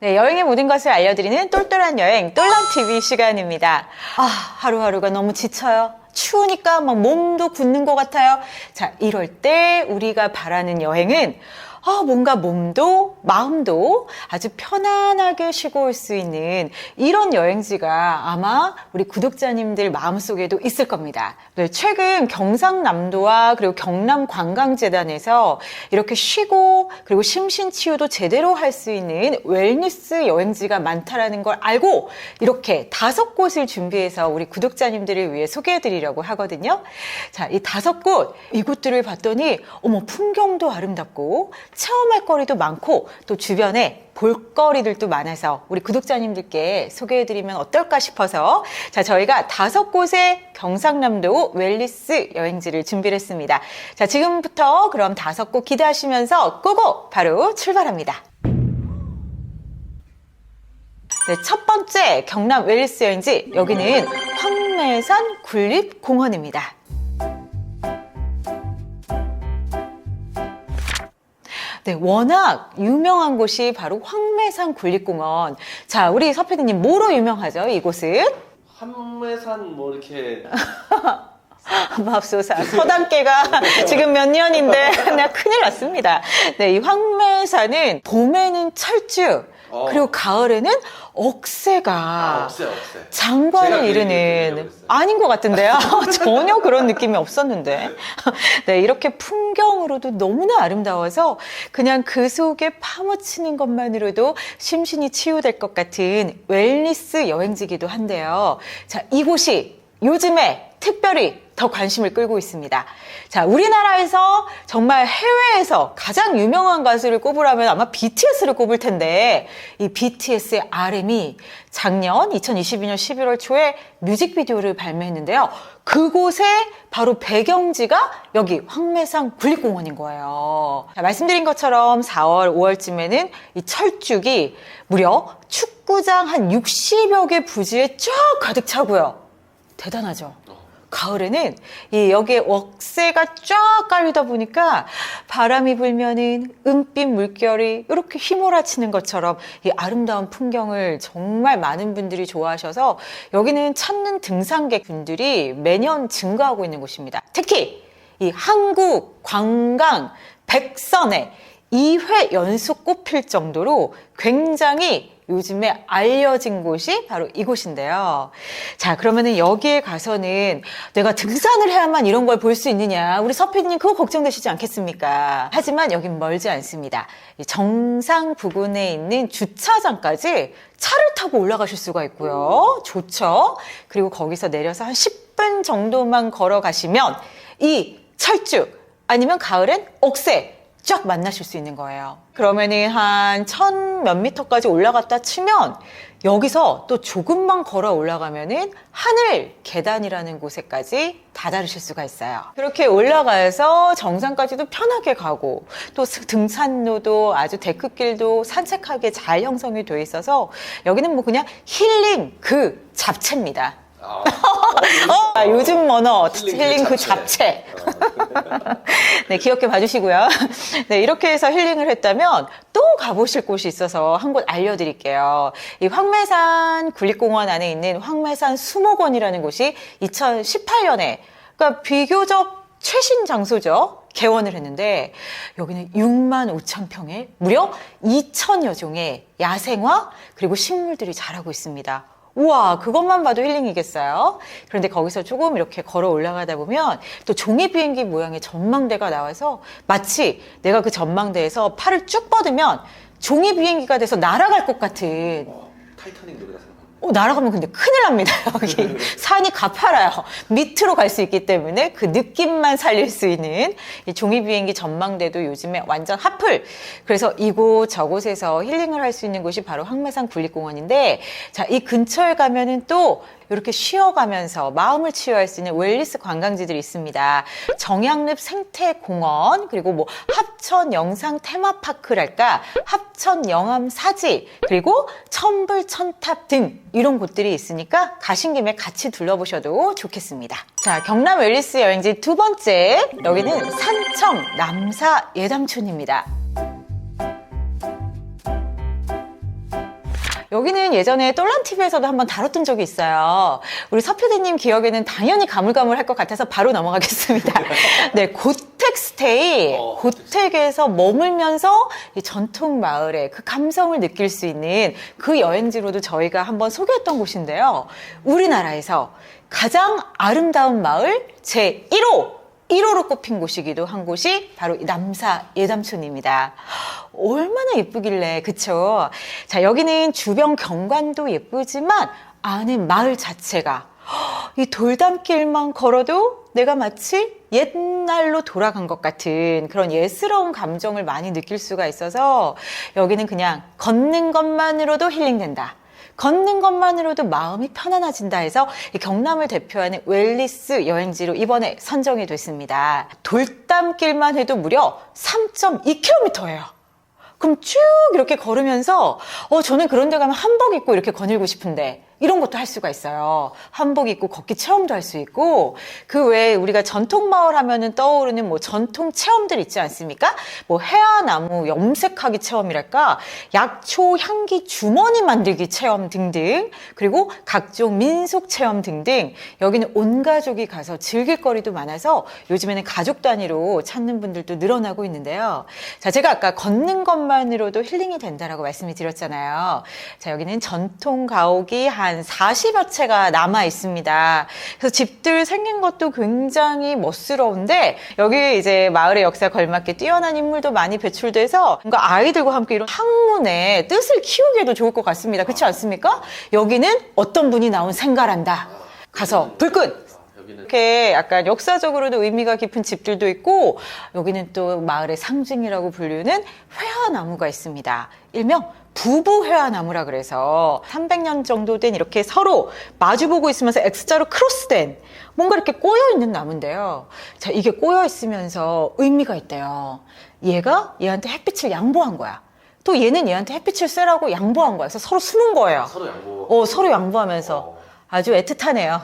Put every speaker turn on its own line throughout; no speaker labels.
네, 여행의 모든 것을 알려드리는 똘똘한 여행, 똘랑TV 시간입니다. 하루하루가 너무 지쳐요. 추우니까 막 몸도 굳는 것 같아요. 자, 이럴 때 우리가 바라는 여행은 뭔가 몸도 마음도 아주 편안하게 쉬고 올 수 있는 이런 여행지가 아마 우리 구독자님들 마음속에도 있을 겁니다. 네, 최근 경상남도와 그리고 경남관광재단에서 이렇게 쉬고 그리고 심신치유도 제대로 할 수 있는 웰니스 여행지가 많다라는 걸 알고 이렇게 5곳을 준비해서 우리 구독자님들을 위해 소개해드리려고 하거든요. 자, 이 5곳, 이곳들을 봤더니 풍경도 아름답고 체험할 거리도 많고 또 주변에 볼거리들도 많아서 우리 구독자님들께 소개해드리면 어떨까 싶어서 자, 저희가 5곳의 경상남도 웰니스 여행지를 준비를 했습니다. 자, 지금부터 그럼 5곳 기대하시면서 끄고 바로 출발합니다. 네, 첫 번째 경남 웰니스 여행지, 여기는 황매산 국립공원입니다. 네, 워낙 유명한 곳이 바로 황매산 국립공원. 자, 우리 서PD님 뭐로 유명하죠, 이곳은?
황매산 이렇게
맙소사, 서당계가 지금 몇 년인데 내가 큰일 났습니다. 네, 이 황매산은 봄에는 철쭉, 그리고 가을에는 억새가
억새.
장관을 이루는, 아닌 것 같은데요. 전혀 그런 느낌이 없었는데. 네, 이렇게 풍경으로도 너무나 아름다워서 그냥 그 속에 파묻히는 것만으로도 심신이 치유될 것 같은 웰니스 여행지기도 한데요. 자, 이곳이 요즘에 특별히 더 관심을 끌고 있습니다. 자, 우리나라에서 정말 해외에서 가장 유명한 가수를 꼽으라면 아마 BTS를 꼽을 텐데, 이 BTS의 RM이 작년 2022년 11월 초에 뮤직비디오를 발매했는데요. 그곳의 바로 배경지가 여기 황매산 국립공원인 거예요. 자, 말씀드린 것처럼 4월, 5월쯤에는 이 철쭉이 무려 축구장 한 60여 개 부지에 쫙 가득 차고요. 대단하죠? 가을에는 여기에 억새가 쫙 깔리다 보니까 바람이 불면은 은빛 물결이 이렇게 휘몰아치는 것처럼 이 아름다운 풍경을 정말 많은 분들이 좋아하셔서 여기는 찾는 등산객 분들이 매년 증가하고 있는 곳입니다. 특히 이 한국 관광 100선에 2회 연속 꼽힐 정도로 굉장히 요즘에 알려진 곳이 바로 이곳인데요. 자, 그러면은 여기에 가서는 내가 등산을 해야만 이런 걸 볼 수 있느냐, 우리 서PD님 그거 걱정되시지 않겠습니까? 하지만 여긴 멀지 않습니다. 정상 부근에 있는 주차장까지 차를 타고 올라가실 수가 있고요. 좋죠? 그리고 거기서 내려서 한 10분 정도만 걸어가시면 이 철쭉, 아니면 가을엔 억새 쫙 만나실 수 있는 거예요. 그러면은 한 1000 몇 미터까지 올라갔다 치면 여기서 또 조금만 걸어 올라가면은 하늘 계단이라는 곳에까지 다다르실 수가 있어요. 그렇게 올라가서 정상까지도 편하게 가고 또 등산로도 아주 데크길도 산책하기에 잘 형성이 되어 있어서 여기는 그냥 힐링 그 잡채입니다. 요즘 언어 힐링 그 잡채. 네, 기억해 봐주시고요. 네, 이렇게 해서 힐링을 했다면 또 가보실 곳이 있어서 한 곳 알려드릴게요. 이 황매산 국립공원 안에 있는 황매산 수목원이라는 곳이 2018년에, 그러니까 비교적 최신 장소죠. 개원을 했는데 여기는 6만 5천 평에 무려 2천여 종의 야생화 그리고 식물들이 자라고 있습니다. 우와, 그것만 봐도 힐링이겠어요? 그런데 거기서 조금 이렇게 걸어 올라가다 보면 또 종이 비행기 모양의 전망대가 나와서 마치 내가 그 전망대에서 팔을 쭉 뻗으면 종이 비행기가 돼서 날아갈 것 같은.
타이타닉 노래가 생각나.
날아가면 근데 큰일 납니다. 여기 산이 가파라요. 밑으로 갈 수 있기 때문에 그 느낌만 살릴 수 있는 이 종이 비행기 전망대도 요즘에 완전 핫플. 그래서 이곳 저곳에서 힐링을 할 수 있는 곳이 바로 황매산 국립공원인데, 자, 이 근처에 가면은 또 이렇게 쉬어가면서 마음을 치유할 수 있는 웰니스 관광지들이 있습니다. 정양릉 생태공원, 그리고 합천 영상 테마파크랄까, 합천 영암 사지, 그리고 천불 천탑 등 이런 곳들이 있으니까 가신 김에 같이 둘러보셔도 좋겠습니다. 자, 경남 웰니스 여행지 두 번째, 여기는 산청 남사 예담촌입니다. 여기는 예전에 똘란TV에서도 한번 다뤘던 적이 있어요. 우리 서 PD님 기억에는 당연히 가물가물할 것 같아서 바로 넘어가겠습니다. 네, 고택스테이. 고택에서 머물면서 이 전통 마을의 그 감성을 느낄 수 있는 그 여행지로도 저희가 한번 소개했던 곳인데요. 우리나라에서 가장 아름다운 마을 제1호로 꼽힌 곳이기도 한 곳이 바로 이 남사 예담촌입니다. 얼마나 예쁘길래, 그쵸? 자, 여기는 주변 경관도 예쁘지만 안에 마을 자체가 이 돌담길만 걸어도 내가 마치 옛날로 돌아간 것 같은 그런 예스러운 감정을 많이 느낄 수가 있어서 여기는 그냥 걷는 것만으로도 힐링된다. 걷는 것만으로도 마음이 편안해진다 해서 경남을 대표하는 웰니스 여행지로 이번에 선정이 됐습니다. 돌담길만 해도 무려 3.2km예요. 그럼 쭉 이렇게 걸으면서 저는 그런 데 가면 한복 입고 이렇게 거닐고 싶은데 이런 것도 할 수가 있어요. 한복 입고 걷기 체험도 할 수 있고, 그 외에 우리가 전통 마을 하면은 떠오르는 뭐 전통 체험들 있지 않습니까? 뭐 해아나무 염색하기 체험이랄까, 약초 향기 주머니 만들기 체험 등등, 그리고 각종 민속 체험 등등, 여기는 온 가족이 가서 즐길 거리도 많아서 요즘에는 가족 단위로 찾는 분들도 늘어나고 있는데요. 자, 제가 아까 걷는 것만으로도 힐링이 된다라고 말씀을 드렸잖아요. 자, 여기는 전통 가옥이 한 40여 채가 남아 있습니다. 그래서 집들 생긴 것도 굉장히 멋스러운데, 여기 이제 마을의 역사에 걸맞게 뛰어난 인물도 많이 배출돼서 뭔가 아이들과 함께 이런 학문의 뜻을 키우기에도 좋을 것 같습니다. 그렇지 않습니까? 여기는 어떤 분이 나온 생가란다. 가서 불끈! 이렇게 약간 역사적으로도 의미가 깊은 집들도 있고, 여기는 또 마을의 상징이라고 불리는 회화나무가 있습니다. 일명 부부 회화나무라 그래서 300년 정도 된 이렇게 서로 마주보고 있으면서 X자로 크로스된 뭔가 이렇게 꼬여있는 나무인데요. 자, 이게 꼬여있으면서 의미가 있대요. 얘가 얘한테 햇빛을 양보한 거야. 또 얘는 얘한테 햇빛을 쐬라고 양보한 거야. 그래서 서로 숨은 거예요.
서로 양보.
서로 양보하면서. 아주 애틋하네요.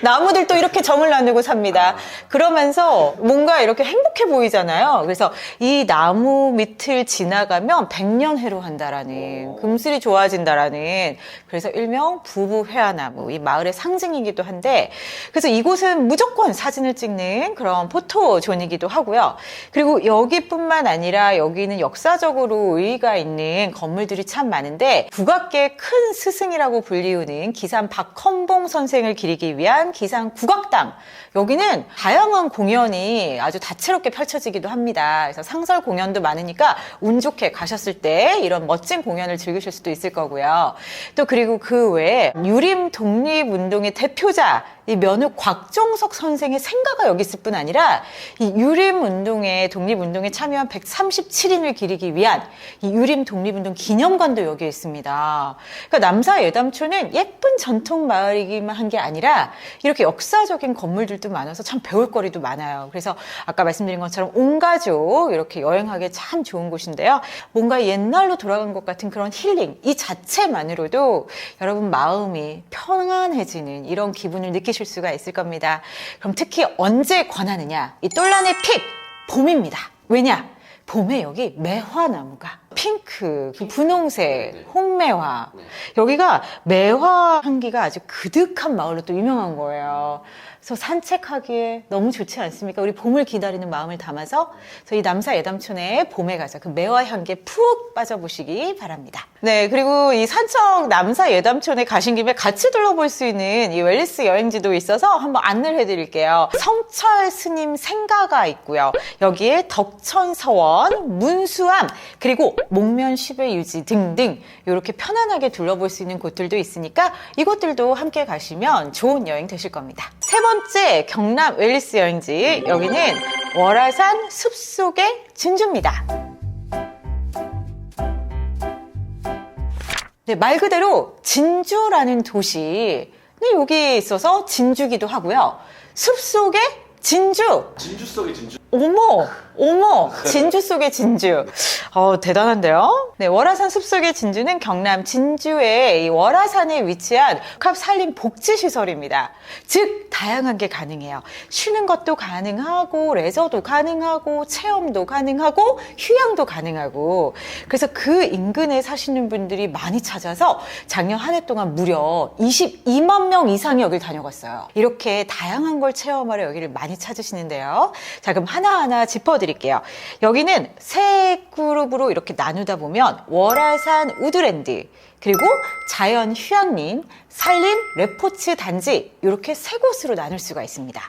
나무들도 이렇게 정을 나누고 삽니다. 그러면서 뭔가 이렇게 행복해 보이잖아요. 그래서 이 나무 밑을 지나가면 백년해로 한다라는, 금슬이 좋아진다라는, 그래서 일명 부부 회화나무, 이 마을의 상징이기도 한데, 그래서 이곳은 무조건 사진을 찍는 그런 포토존이기도 하고요. 그리고 여기뿐만 아니라 여기는 역사적으로 의의가 있는 건물들이 참 많은데, 국악계의 큰 스승이라고 불리우는 기산 박헌봉 선생을 기리기 위한 기산 국악당, 여기는 다양한 공연이 아주 다채롭게 펼쳐지기도 합니다. 그래서 상설 공연도 많으니까 운 좋게 가셨을 때 이런 멋진 공연을 즐기실 수도 있을 거고요. 또 그리고 그 외에 유림 독립운동의 대표자 이 면허 곽종석 선생의 생가가 여기 있을 뿐 아니라 이 유림운동에 독립운동에 참여한 137인을 기리기 위한 이 유림 독립운동 기념관도 여기에 있습니다. 그러니까 남사 예담촌은 예쁜 전통 마을이기만 한 게 아니라 이렇게 역사적인 건물들도 많아서 참 배울 거리도 많아요. 그래서 아까 말씀드린 것처럼 온 가족 이렇게 여행하기 참 좋은 곳인데요. 뭔가 옛날로 돌아간 것 같은 그런 힐링, 이 자체만으로도 여러분 마음이 평안해지는 이런 기분을 느끼실 수가 있을 겁니다. 그럼 특히 언제 권하느냐? 이 똘란의 픽! 봄입니다. 왜냐? 봄에 여기 매화나무가 핑크, 분홍색, 홍매화, 여기가 매화 향기가 아주 그득한 마을로 또 유명한 거예요. 그래서 산책하기에 너무 좋지 않습니까? 우리 봄을 기다리는 마음을 담아서 저희 남사 예담촌에 봄에 가서 그 매화 향기에 푹 빠져보시기 바랍니다. 네, 그리고 이 산청 남사 예담촌에 가신 김에 같이 둘러볼 수 있는 이 웰니스 여행지도 있어서 한번 안내를 해드릴게요. 성철 스님 생가가 있고요. 여기에 덕천서원, 문수암, 그리고 목면 10회 유지 등등 이렇게 편안하게 둘러볼 수 있는 곳들도 있으니까 이곳들도 함께 가시면 좋은 여행 되실 겁니다. 세 번째 경남 웰니스 여행지, 여기는 월화산 숲속의 진주입니다. 네, 말 그대로 진주라는 도시, 네, 여기 있어서 진주기도 하고요. 숲속의 진주.
진주 속의 진주.
어머! 어머, 진주 속의 진주. 대단한데요? 네, 월화산 숲속의 진주는 경남 진주의 이 월화산에 위치한 복합 산림 복지시설입니다. 즉, 다양한 게 가능해요. 쉬는 것도 가능하고, 레저도 가능하고, 체험도 가능하고, 휴양도 가능하고. 그래서 그 인근에 사시는 분들이 많이 찾아서 작년 한 해 동안 무려 22만 명 이상이 여길 다녀갔어요. 이렇게 다양한 걸 체험하러 여기를 많이 찾으시는데요. 자, 그럼 하나하나 짚어드릴게요. 여기는 세 그룹으로 이렇게 나누다 보면 월화산 우드랜드, 그리고 자연 휴양림, 산림 레포츠 단지, 이렇게 세 곳으로 나눌 수가 있습니다.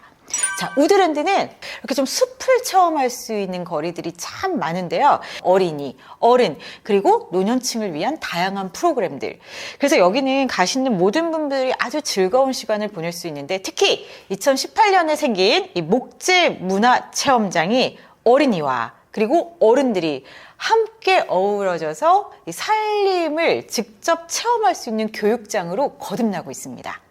자, 우드랜드는 이렇게 좀 숲을 체험할 수 있는 거리들이 참 많은데요. 어린이, 어른, 그리고 노년층을 위한 다양한 프로그램들. 그래서 여기는 가시는 모든 분들이 아주 즐거운 시간을 보낼 수 있는데, 특히 2018년에 생긴 이 목재 문화 체험장이 어린이와 그리고 어른들이 함께 어우러져서 이 산림을 직접 체험할 수 있는 교육장으로 거듭나고 있습니다.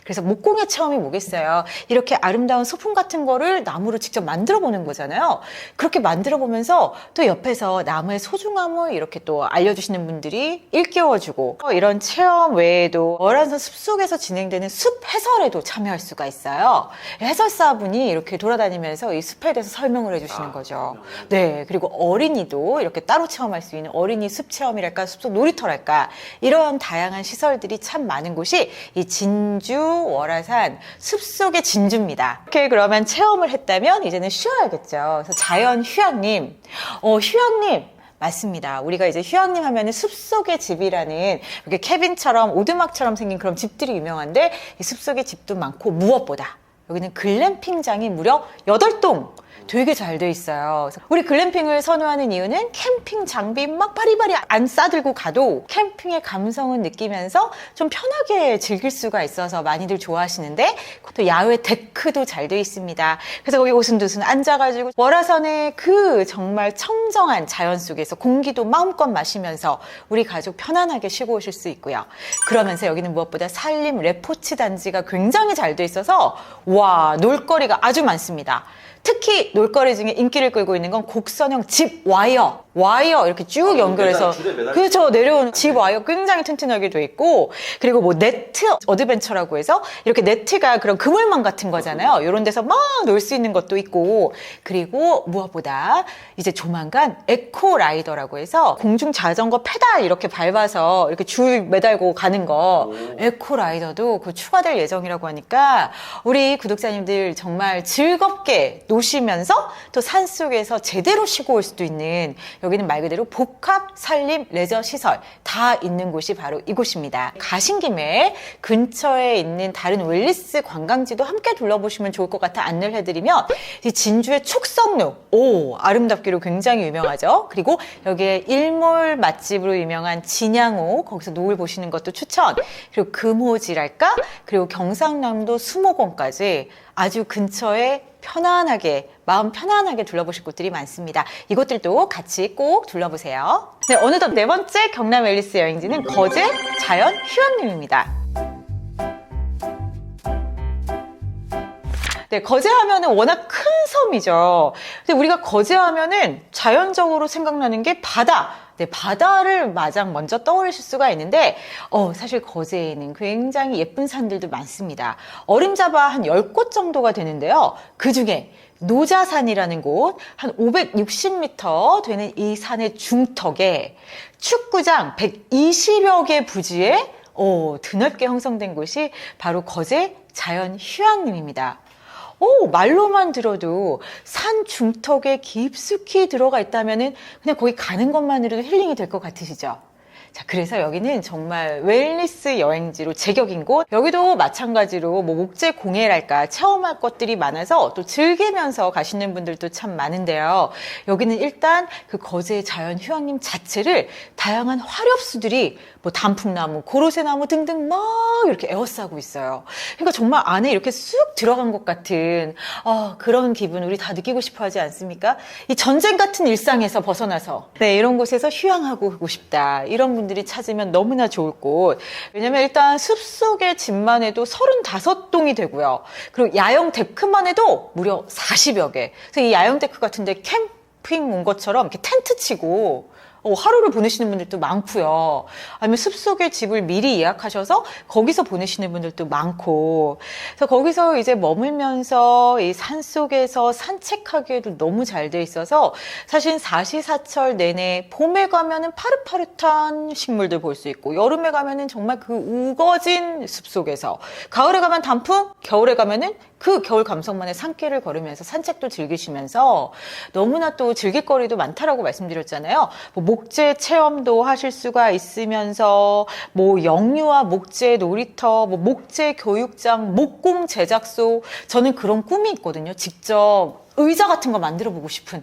그래서 목공의 체험이 뭐겠어요? 이렇게 아름다운 소품 같은 거를 나무로 직접 만들어 보는 거잖아요. 그렇게 만들어 보면서 또 옆에서 나무의 소중함을 이렇게 또 알려주시는 분들이 일깨워주고, 이런 체험 외에도 월화산 숲속에서 진행되는 숲 해설에도 참여할 수가 있어요. 해설사분이 이렇게 돌아다니면서 이 숲에 대해서 설명을 해주시는 거죠. 네, 그리고 어린이도 이렇게 따로 체험할 수 있는 어린이 숲 체험이랄까, 숲속 놀이터랄까, 이런 다양한 시설들이 참 많은 곳이 이 진주 월화산 숲속의 진주입니다. 이렇게 그러면 체험을 했다면 이제는 쉬어야겠죠. 그래서 자연 휴양림, 휴양림 맞습니다. 우리가 이제 휴양림 하면은 숲속의 집이라는 이렇게 캐빈처럼 오두막처럼 생긴 그런 집들이 유명한데, 이 숲속의 집도 많고, 무엇보다 여기는 글램핑장이 무려 8동 되게 잘 돼 있어요. 그래서 우리 글램핑을 선호하는 이유는 캠핑 장비 막 바리바리 안 싸들고 가도 캠핑의 감성을 느끼면서 좀 편하게 즐길 수가 있어서 많이들 좋아하시는데, 또 야외 데크도 잘 돼 있습니다. 그래서 거기 오순도순 앉아가지고 월화산의 그 정말 청정한 자연 속에서 공기도 마음껏 마시면서 우리 가족 편안하게 쉬고 오실 수 있고요. 그러면서 여기는 무엇보다 산림 레포츠 단지가 굉장히 잘 돼 있어서 와, 놀거리가 아주 많습니다. 특히 놀거리 중에 인기를 끌고 있는 건 곡선형 집 와이어 이렇게 쭉 연결해서 그렇죠, 내려오는 집 와이어 굉장히 튼튼하게 돼 있고, 그리고 뭐 네트 어드벤처라고 해서 이렇게 네트가 그런 그물망 같은 거잖아요. 이런 데서 막 놀 수 있는 것도 있고, 그리고 무엇보다 이제 조만간 에코 라이더라고 해서 공중 자전거 페달 이렇게 밟아서 이렇게 줄 매달고 가는 거, 에코 라이더도 그 추가될 예정이라고 하니까 우리 구독자님들 정말 즐겁게 노시면서 또 산속에서 제대로 쉬고 올 수도 있는, 여기는 말 그대로 복합 산림 레저 시설 다 있는 곳이 바로 이곳입니다. 가신 김에 근처에 있는 다른 웰니스 관광지도 함께 둘러보시면 좋을 것 같아 안내를 해드리면, 이 진주의 촉성루, 아름답기로 굉장히 유명하죠. 그리고 여기에 일몰 맛집으로 유명한 진양호, 거기서 노을 보시는 것도 추천. 그리고 금호지랄까, 그리고 경상남도 수목원까지 아주 근처에 편안하게, 마음 편안하게 둘러보실 곳들이 많습니다. 이곳들도 같이 꼭 둘러보세요. 네, 어느덧 네 번째 경남 웰니스 여행지는 거제 자연 휴양림입니다. 네, 거제 하면은 워낙 큰 섬이죠. 근데 우리가 거제 하면은 자연적으로 생각나는 게 바다. 네, 바다를 마냥 먼저 떠올리실 수가 있는데, 사실 거제에는 굉장히 예쁜 산들도 많습니다. 어림잡아 한 10곳 정도가 되는데요. 그 중에 노자산이라는 곳, 한 560m 되는 이 산의 중턱에 축구장 120여 개 부지에 드넓게 형성된 곳이 바로 거제 자연 휴양림입니다. 말로만 들어도 산 중턱에 깊숙이 들어가 있다면은 그냥 거기 가는 것만으로도 힐링이 될 것 같으시죠? 자, 그래서 여기는 정말 웰니스 여행지로 제격인 곳. 여기도 마찬가지로 뭐 목재 공예랄까 체험할 것들이 많아서 또 즐기면서 가시는 분들도 참 많은데요. 여기는 일단 그 거제 자연 휴양림 자체를 다양한 화렵수들이 뭐 단풍나무, 고로쇠나무 등등 막 이렇게 에워싸고 있어요. 그러니까 정말 안에 이렇게 쑥 들어간 것 같은 그런 기분 우리 다 느끼고 싶어 하지 않습니까? 이 전쟁 같은 일상에서 벗어나서 이런 곳에서 휴양하고 싶다. 이런 분들이 찾으면 너무나 좋을 곳. 왜냐면 일단 숲속의 집만 해도 35동이 되고요. 그리고 야영 데크만 해도 무려 40여 개. 그래서 이 야영 데크 같은데 캠핑 온 것처럼 이렇게 텐트 치고 하루를 보내시는 분들도 많고요. 아니면 숲속의 집을 미리 예약하셔서 거기서 보내시는 분들도 많고. 그래서 거기서 이제 머물면서 이 산속에서 산책하기에도 너무 잘 돼 있어서 사실 사시사철 내내 봄에 가면은 파릇파릇한 식물들 볼 수 있고, 여름에 가면은 정말 그 우거진 숲속에서, 가을에 가면 단풍, 겨울에 가면은 그 겨울 감성만의 산길을 걸으면서 산책도 즐기시면서 너무나 또 즐길거리도 많다라고 말씀드렸잖아요. 뭐 목재 체험도 하실 수가 있으면서 뭐 영유아 목재 놀이터, 뭐 목재 교육장, 목공 제작소, 저는 그런 꿈이 있거든요. 직접 의자 같은 거 만들어 보고 싶은.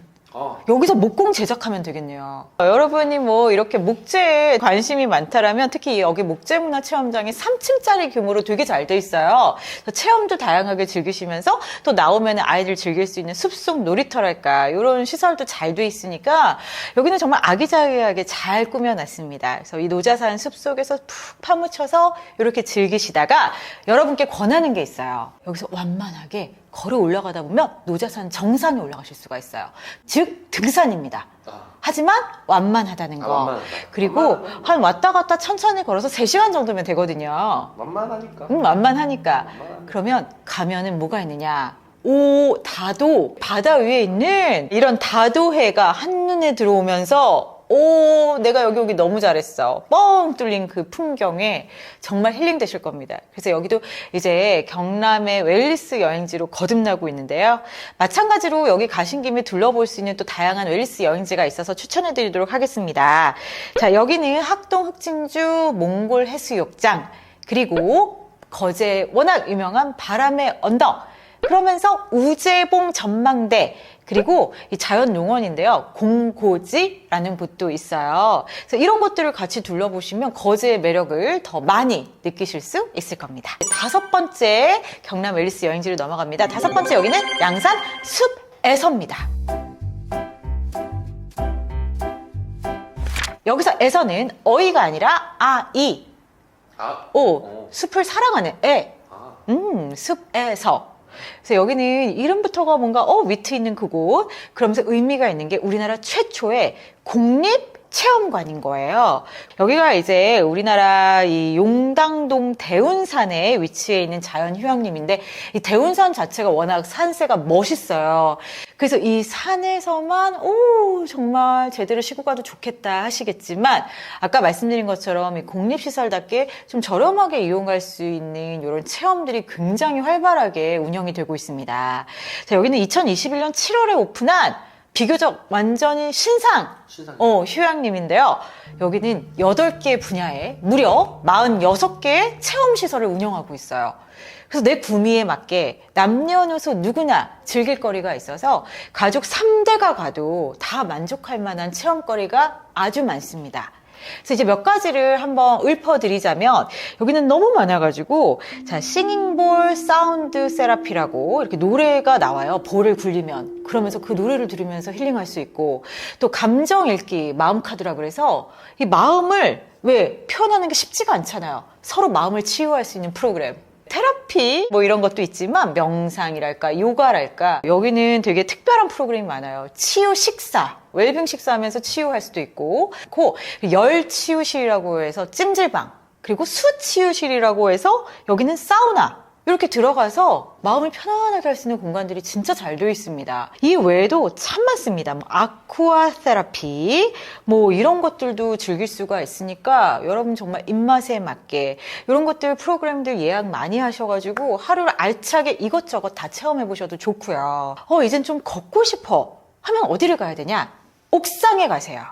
여기서 목공 제작하면 되겠네요. 여러분이 뭐 이렇게 목재에 관심이 많다라면 특히 여기 목재문화체험장이 3층짜리 규모로 되게 잘 돼 있어요. 체험도 다양하게 즐기시면서 또 나오면 아이들 즐길 수 있는 숲속 놀이터랄까 이런 시설도 잘 돼 있으니까 여기는 정말 아기자기하게 잘 꾸며놨습니다. 그래서 이 노자산 숲속에서 푹 파묻혀서 이렇게 즐기시다가 여러분께 권하는 게 있어요. 여기서 완만하게 걸어 올라가다 보면 노자산 정상에 올라가실 수가 있어요. 즉 등산입니다. 하지만 완만하다는 거.
완만하다.
그리고
완만하다.
한 왔다 갔다 천천히 걸어서 3시간 정도면 되거든요.
만만하니까.
완만하니까.
만만하니까.
그러면 가면은 뭐가 있느냐? 다도, 바다 위에 있는 이런 다도해가 한눈에 들어오면서 내가 여기 오기 너무 잘했어. 뻥 뚫린 그 풍경에 정말 힐링되실 겁니다. 그래서 여기도 이제 경남의 웰니스 여행지로 거듭나고 있는데요. 마찬가지로 여기 가신 김에 둘러볼 수 있는 또 다양한 웰니스 여행지가 있어서 추천해 드리도록 하겠습니다. 자, 여기는 학동 흑진주 몽골 해수욕장, 그리고 거제 워낙 유명한 바람의 언덕, 그러면서 우제봉 전망대, 그리고 이 자연농원인데요. 공고지라는 곳도 있어요. 그래서 이런 것들을 같이 둘러보시면 거제의 매력을 더 많이 느끼실 수 있을 겁니다. 5번째 경남 웰니스 여행지로 넘어갑니다. 5번째 여기는 양산 숲에서입니다. 여기서 에서는 어이가 아니라 아이. 숲을 사랑하는 애. 숲에서. 그래서 여기는 이름부터가 뭔가 위트 있는 그곳, 그러면서 의미가 있는 게 우리나라 최초의 공립 체험관인 거예요. 여기가 이제 우리나라 이 용당동 대운산에 위치해 있는 자연휴양림인데, 이 대운산 자체가 워낙 산세가 멋있어요. 그래서 이 산에서만 정말 제대로 쉬고 가도 좋겠다 하시겠지만, 아까 말씀드린 것처럼 이 공립시설답게 좀 저렴하게 이용할 수 있는 이런 체험들이 굉장히 활발하게 운영이 되고 있습니다. 자, 여기는 2021년 7월에 오픈한 비교적 완전히 신상 휴양림인데요. 여기는 8개 분야에 무려 46개의 체험시설을 운영하고 있어요. 그래서 내 구미에 맞게 남녀노소 누구나 즐길 거리가 있어서 가족 3대가 가도 다 만족할 만한 체험거리가 아주 많습니다. 그래서 이제 몇 가지를 한번 읊어드리자면, 여기는 너무 많아가지고, 자, 싱잉볼 사운드 세라피라고 이렇게 노래가 나와요. 볼을 굴리면. 그러면서 그 노래를 들으면서 힐링할 수 있고, 또 감정 읽기, 마음 카드라 그래서 이 마음을 표현하는 게 쉽지가 않잖아요. 서로 마음을 치유할 수 있는 프로그램. 테라피 뭐 이런 것도 있지만 명상이랄까 요가랄까, 여기는 되게 특별한 프로그램이 많아요. 치유 식사, 웰빙 식사하면서 치유할 수도 있고, 열 치유실이라고 해서 찜질방, 그리고 수 치유실이라고 해서 여기는 사우나, 이렇게 들어가서 마음을 편안하게 할 수 있는 공간들이 진짜 잘 되어 있습니다. 이 외에도 참 많습니다. 아쿠아 테라피, 이런 것들도 즐길 수가 있으니까 여러분 정말 입맛에 맞게 이런 것들 프로그램들 예약 많이 하셔가지고 하루를 알차게 이것저것 다 체험해 보셔도 좋고요. 이젠 좀 걷고 싶어 하면 어디를 가야 되냐? 옥상에 가세요.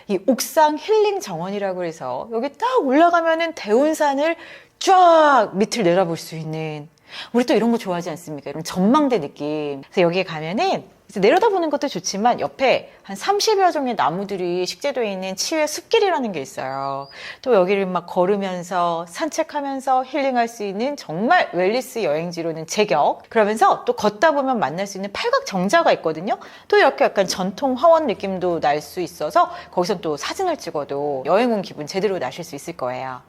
이 옥상 힐링 정원이라고 해서 여기 딱 올라가면은 대운산을 쫙 밑을 내다볼 수 있는, 우리 또 이런 거 좋아하지 않습니까? 이런 전망대 느낌. 그래서 여기에 가면은 그래서 내려다보는 것도 좋지만 옆에 한 30여 종의 나무들이 식재되어 있는 치유의 숲길이라는 게 있어요. 또 여기를 막 걸으면서 산책하면서 힐링할 수 있는 정말 웰니스 여행지로는 제격. 그러면서 또 걷다 보면 만날 수 있는 팔각 정자가 있거든요. 또 이렇게 약간 전통 화원 느낌도 날 수 있어서 거기서 또 사진을 찍어도 여행 온 기분 제대로 나실 수 있을 거예요.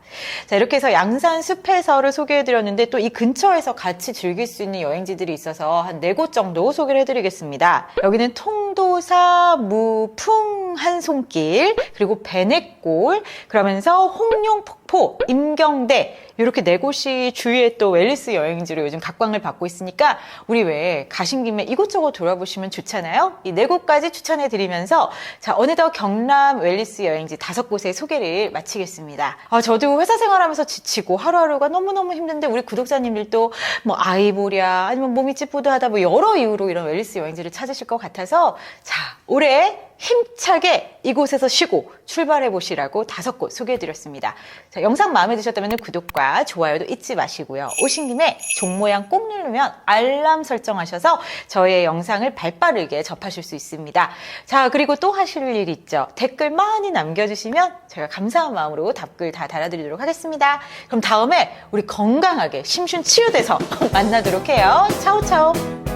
자, 이렇게 해서 양산 숲해설을 소개해드렸는데 또 이 근처에서 같이 즐길 수 있는 여행지들이 있어서 한 4곳 정도 소개를 해드리겠습니다. 여기는 통도사, 무풍 한손길, 그리고 베넷골, 그러면서 홍룡폭포, 임경대, 이렇게 4곳이 주위에 또 웰니스 여행지로 요즘 각광을 받고 있으니까 우리 왜 가신 김에 이곳저곳 돌아보시면 좋잖아요. 이 4곳까지 추천해드리면서 자, 어느덧 경남 웰니스 여행지 5곳의 소개를 마치겠습니다. 저도 회사 생활하면서 지치고 하루하루가 너무너무 힘든데 우리 구독자님들도 뭐 아이 보랴 아니면 몸이 찌뿌드하다 뭐 여러 이유로 이런 웰니스 여행지를 찾으실 것 같아서 자, 올해 힘차게 이곳에서 쉬고 출발해 보시라고 5곳 소개해드렸습니다. 자, 영상 마음에 드셨다면 구독과 좋아요도 잊지 마시고요. 오신 김에 종 모양 꼭 누르면 알람 설정하셔서 저의 영상을 발빠르게 접하실 수 있습니다. 자, 그리고 또 하실 일 있죠. 댓글 많이 남겨주시면 제가 감사한 마음으로 답글 다 달아드리도록 하겠습니다. 그럼 다음에 우리 건강하게 심신 치유돼서 만나도록 해요. 차오차오.